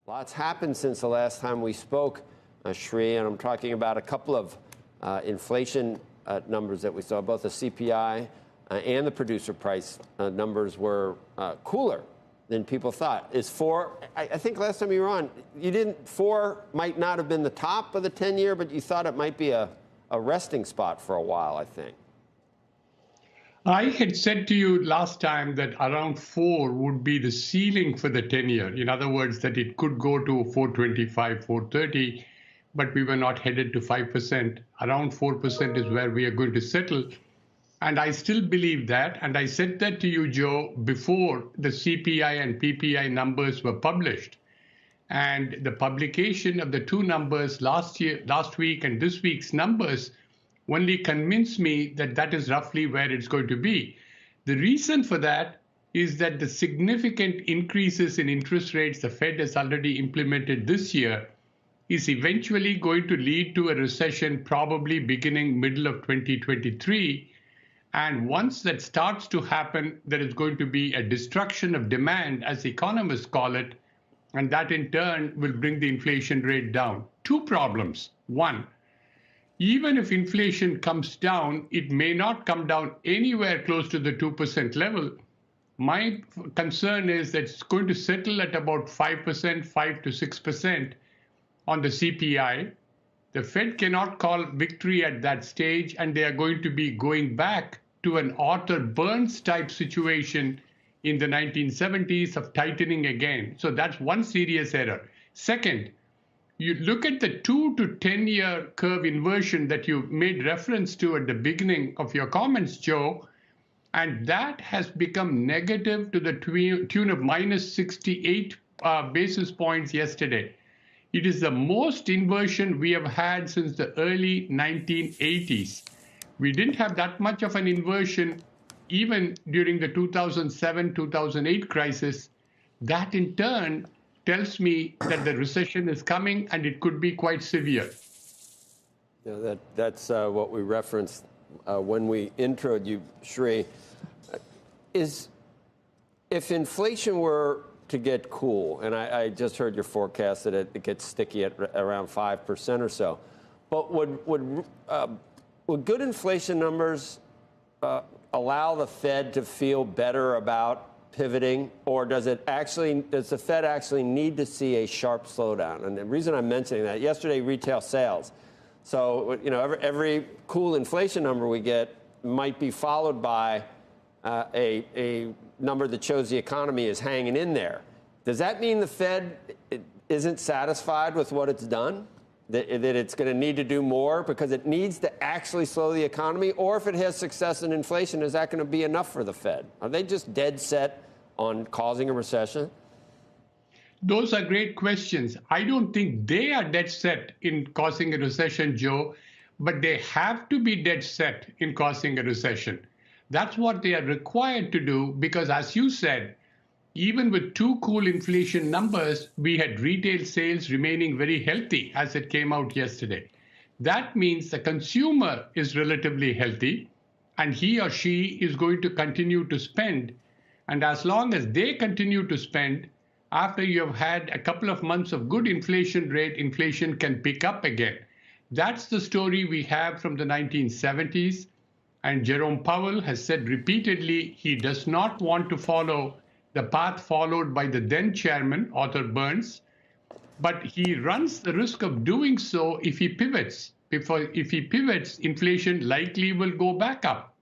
Lots happened since the last time we spoke, Sri, and I'm talking about a couple of inflation numbers that we saw. Both the CPI and the producer price numbers were cooler than people thought. Is 4, I think last time you were on, 4 might not have been the top of the 10-year, but you thought it might be a resting spot for a while, I think. I had said to you last time that around 4 would be the ceiling for the 10-year. In other words, that it could go to 425, 430, but we were not headed to 5%. Around 4% is where we are going to settle. And I still believe that. And I said that to you, Joe, before the CPI and PPI numbers were published. And the publication of the two numbers last week and this week's numbers only convinced me that that is roughly where it's going to be. The reason for that is that the significant increases in interest rates the Fed has already implemented this year is eventually going to lead to a recession, probably beginning middle of 2023. And once that starts to happen, there is going to be a destruction of demand, as economists call it, and that in turn will bring the inflation rate down. Two problems. One, even if inflation comes down, it may not come down anywhere close to the 2% level. My concern is that it's going to settle at about 5%, 5 to 6% on the CPI. The Fed cannot call victory at that stage, and they are going to be going back to an Arthur Burns type situation in the 1970s of tightening again. So that's one serious error. Second, you look at the 2 to 10-year curve inversion that you made reference to at the beginning of your comments, Joe, and that has become negative to the tune of minus 68 basis points yesterday. It is the most inversion we have had since the early 1980s. We didn't have that much of an inversion even during the 2007-2008 crisis. That in turn tells me that the recession is coming and it could be quite severe. Yeah, that's what we referenced when we introed you, Sri. If inflation were to get cool, and I just heard your forecast that it gets sticky at around 5% or so, but would good inflation numbers allow the Fed to feel better about pivoting, or does the Fed actually need to see a sharp slowdown? And the reason I'm mentioning that, yesterday retail sales. So, every cool inflation number we get might be followed by a number that shows the economy is hanging in there. Does that mean the Fed isn't satisfied with what it's done? That it's going to need to do more because it needs to actually slow the economy? Or if it has success in inflation, is that going to be enough for the Fed? Are they just dead set on causing a recession? Those are great questions. I don't think they are dead set in causing a recession, Joe, but they have to be dead set in causing a recession. That's what they are required to do because, as you said, even with two cool inflation numbers, we had retail sales remaining very healthy as it came out yesterday. That means the consumer is relatively healthy and he or she is going to continue to spend. And as long as they continue to spend, after you have had a couple of months of good inflation rate, inflation can pick up again. That's the story we have from the 1970s. And Jerome Powell has said repeatedly he does not want to follow the path followed by the then chairman, Arthur Burns, but he runs the risk of doing so if he pivots. If he pivots, inflation likely will go back up.